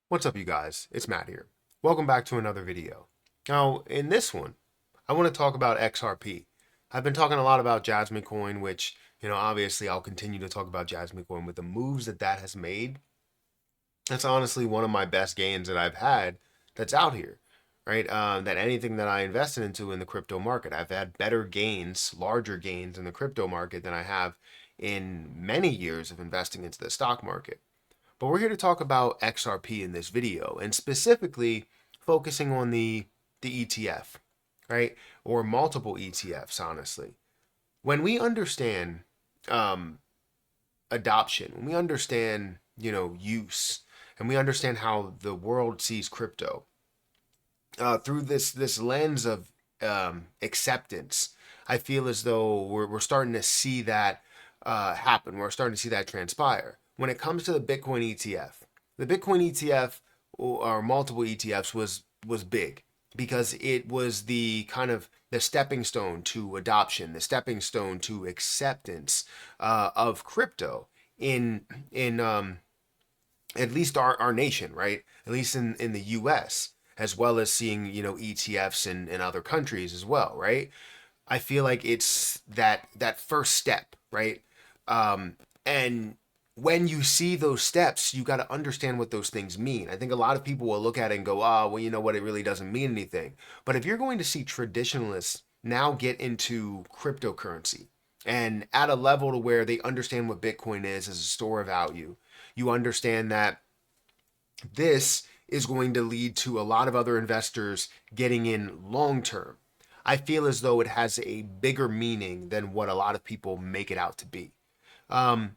What's up, you guys? It's Matt here. Welcome back to another video. Now, in this one, I want to talk about XRP. I've been talking a lot about Jasmine Coin, which, obviously I'll continue to talk about Jasmine Coin with the moves that has made. That's honestly one of my best gains that I've had that's out here, right? That anything that I invested into in the crypto market, I've had better gains, larger gains in the crypto market than I have in many years of investing into the stock market. But we're here to talk about XRP in this video, and specifically focusing on the ETF, right? Or multiple ETFs, honestly. When we understand um, adoption, when we understand, use, and we understand how the world sees crypto through this lens of acceptance, I feel as though we're starting to see that happen. We're starting to see that transpire. When it comes to the Bitcoin ETF, the Bitcoin ETF or multiple ETFs was big because it was the kind of the stepping stone to adoption, the stepping stone to acceptance of crypto in at least our nation, right? At least in the US, as well as seeing, ETFs in other countries as well, right? I feel like it's that first step, right? And when you see those steps, you got to understand what those things mean. I think a lot of people will look at it and go, "Oh, well, you know what? It really doesn't mean anything." But if you're going to see traditionalists now get into cryptocurrency and at a level to where they understand what Bitcoin is as a store of value, you understand that this is going to lead to a lot of other investors getting in long term. I feel as though it has a bigger meaning than what a lot of people make it out to be. Um,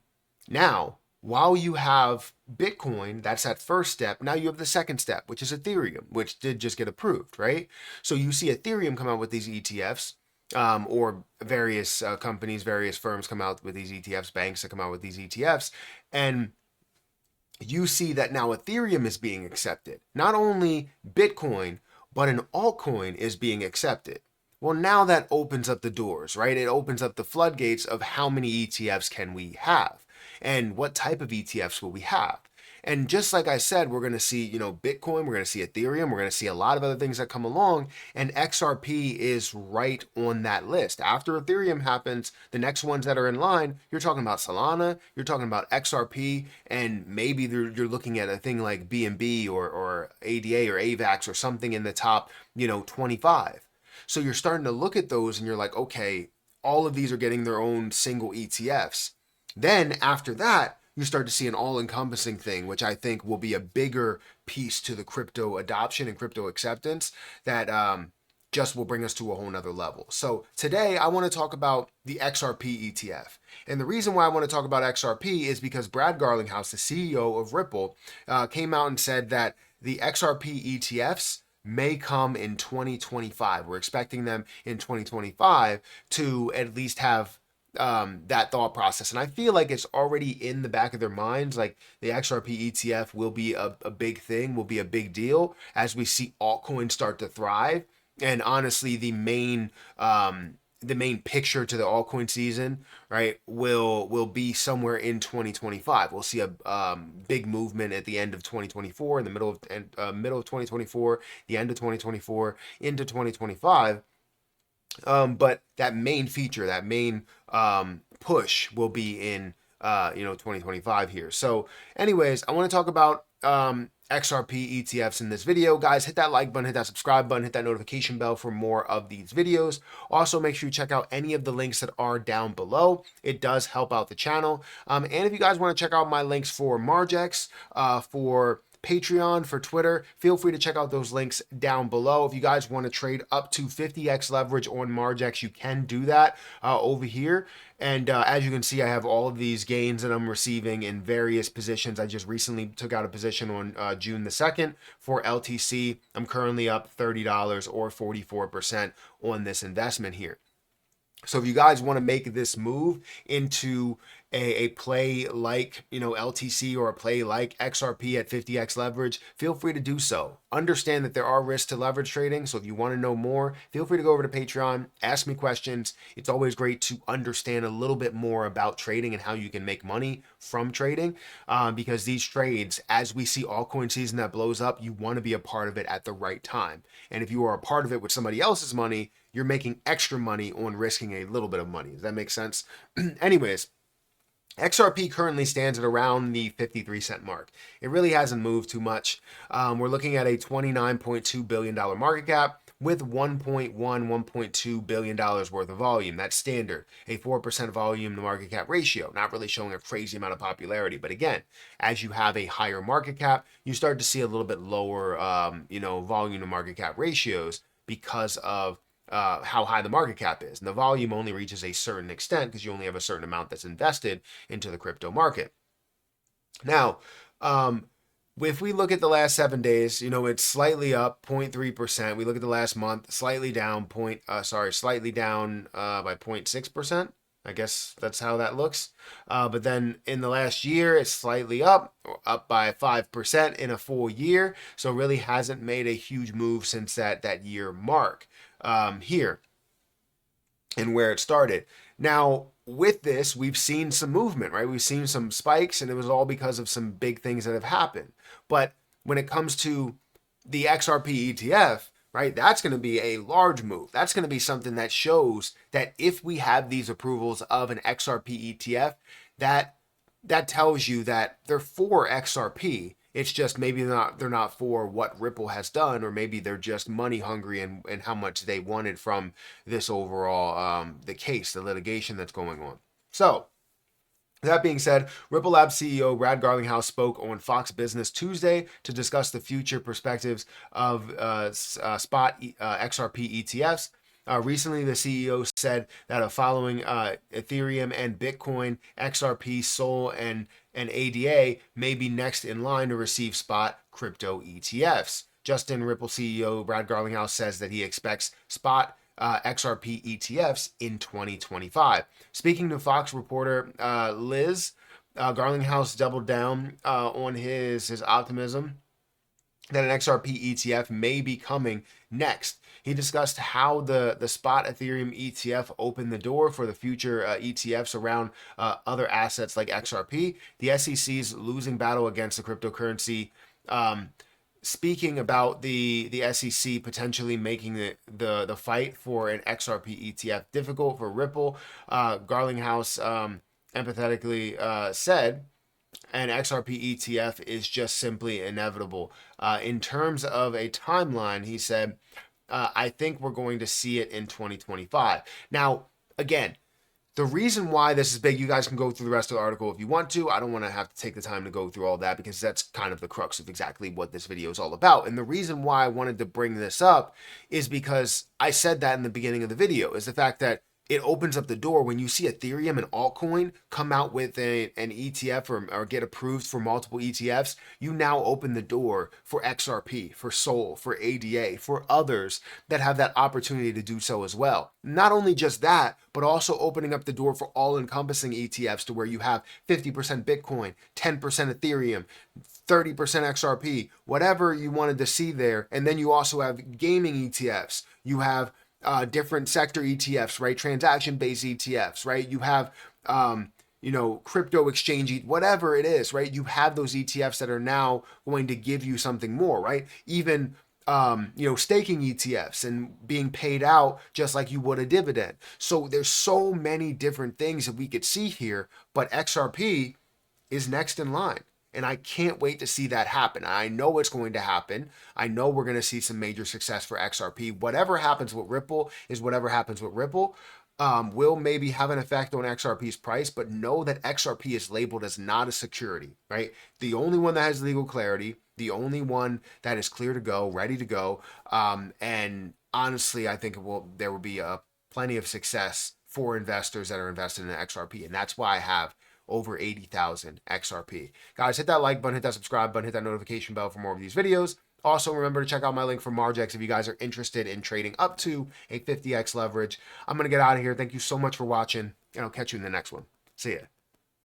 Now, while you have Bitcoin, that's that first step. Now you have the second step, which is Ethereum, which did just get approved, right? So you see Ethereum come out with these ETFs, or various companies, various firms come out with these ETFs, banks that come out with these ETFs, and you see that now Ethereum is being accepted. Not only Bitcoin, but an altcoin is being accepted. Well, now that opens up the doors, right? It opens up the floodgates of how many ETFs can we have and what type of ETFs will we have. And just like I said, we're going to see, Bitcoin, we're going to see Ethereum, we're going to see a lot of other things that come along, and XRP is right on that list. After Ethereum happens, the next ones that are in line, you're talking about Solana, you're talking about XRP, and maybe you're looking at a thing like BNB or ADA or AVAX or something in the top, 25. So you're starting to look at those and you're like, okay, all of these are getting their own single ETFs. Then after that, you start to see an all-encompassing thing, which I think will be a bigger piece to the crypto adoption and crypto acceptance that just will bring us to a whole nother level. So today I want to talk about the XRP ETF. And the reason why I want to talk about XRP is because Brad Garlinghouse, the CEO of Ripple, came out and said that the XRP ETFs may come in 2025. We're expecting them in 2025 to at least have that thought process. And I feel like it's already in the back of their minds. Like the XRP ETF will be a big thing, will be a big deal as we see altcoins start to thrive. And honestly, the main picture to the altcoin season, right, will be somewhere in 2025. We'll see a big movement at the end of 2024, in the middle of 2024, the end of 2024, into 2025. But that main feature, that main push will be in 2025 here. So, anyways, I want to talk about XRP ETFs in this video. Guys, hit that like button, hit that subscribe button, hit that notification bell for more of these videos. Also, make sure you check out any of the links that are down below. It does help out the channel. And if you guys want to check out my links for Margex, for Patreon, for Twitter, feel free to check out those links down below. If you guys want to trade up to 50x leverage on Margex, you can do that over here. And as you can see, I have all of these gains that I'm receiving in various positions. I just recently took out a position on June the 2nd for LTC. I'm currently up $30 or 44% on this investment here. So if you guys want to make this move into a play like, LTC, or a play like XRP at 50x leverage, feel free to do so. Understand that there are risks to leverage trading. So if you want to know more, feel free to go over to Patreon, ask me questions. It's always great to understand a little bit more about trading and how you can make money from trading, because these trades, as we see altcoin season that blows up, you want to be a part of it at the right time. And if you are a part of it with somebody else's money, you're making extra money on risking a little bit of money. Does that make sense? Anyways, XRP currently stands at around the 53-cent mark. It really hasn't moved too much. We're looking at a $29.2 billion market cap with $1.2 billion worth of volume. That's standard. A 4% volume to market cap ratio. Not really showing a crazy amount of popularity. But again, as you have a higher market cap, you start to see a little bit lower, volume to market cap ratios because of how high the market cap is. And the volume only reaches a certain extent because you only have a certain amount that's invested into the crypto market. Now, if we look at the last 7 days, it's slightly up 0.3%. We look at the last month, slightly down by 0.6%. I guess that's how that looks. But then in the last year, it's slightly up by 5% in a full year. So it really hasn't made a huge move since that year mark here and where it started. Now, with this, we've seen some movement, right? We've seen some spikes, and it was all because of some big things that have happened. But when it comes to the XRP ETF, right, that's going to be a large move. That's going to be something that shows that if we have these approvals of an XRP ETF, that tells you that they're for XRP. It's just maybe they're not for what Ripple has done, or maybe they're just money hungry and how much they wanted from this overall the litigation that's going on. So that being said, Ripple Labs CEO Brad Garlinghouse spoke on Fox Business Tuesday to discuss the future perspectives of spot XRP ETFs. Recently, the CEO said that following Ethereum and Bitcoin, XRP, Sol, and ADA may be next in line to receive spot crypto ETFs. Justin, Ripple CEO Brad Garlinghouse says that he expects spot XRP ETFs in 2025. Speaking to Fox reporter Liz, Garlinghouse doubled down on his optimism that an XRP ETF may be coming next. He discussed how the spot Ethereum ETF opened the door for the future ETFs around other assets like XRP. The SEC's losing battle against the cryptocurrency. Speaking about the SEC potentially making the fight for an XRP ETF difficult for Ripple, Garlinghouse empathetically said, an XRP ETF is just simply inevitable. In terms of a timeline, he said, I think we're going to see it in 2025. Now, again, the reason why this is big, you guys can go through the rest of the article if you want to. I don't want to have to take the time to go through all that because that's kind of the crux of exactly what this video is all about. And the reason why I wanted to bring this up is because I said that in the beginning of the video, is the fact that it opens up the door when you see Ethereum and altcoin come out with an ETF or get approved for multiple ETFs. You now open the door for XRP, for Sol, for ADA, for others that have that opportunity to do so as well. Not only just that, but also opening up the door for all-encompassing ETFs to where you have 50% Bitcoin, 10% Ethereum, 30% XRP, whatever you wanted to see there. And then you also have gaming ETFs. You have different sector ETFs, right? Transaction-based ETFs, right? You have, crypto exchange, whatever it is, right? You have those ETFs that are now going to give you something more, right? Even, staking ETFs and being paid out just like you would a dividend. So there's so many different things that we could see here, but XRP is next in line. And I can't wait to see that happen. I know it's going to happen. I know we're going to see some major success for XRP. Whatever happens with Ripple is whatever happens with Ripple. Will maybe have an effect on XRP's price, but know that XRP is labeled as not a security, right? The only one that has legal clarity, the only one that is clear to go, ready to go. And honestly, I think there will be plenty of success for investors that are invested in XRP. And that's why I have over 80,000 XRP. Guys, hit that like button, hit that subscribe button, hit that notification bell for more of these videos. Also, remember to check out my link for Margex if you guys are interested in trading up to a 50x leverage. I'm going to get out of here. Thank you so much for watching, and I'll catch you in the next one. See ya.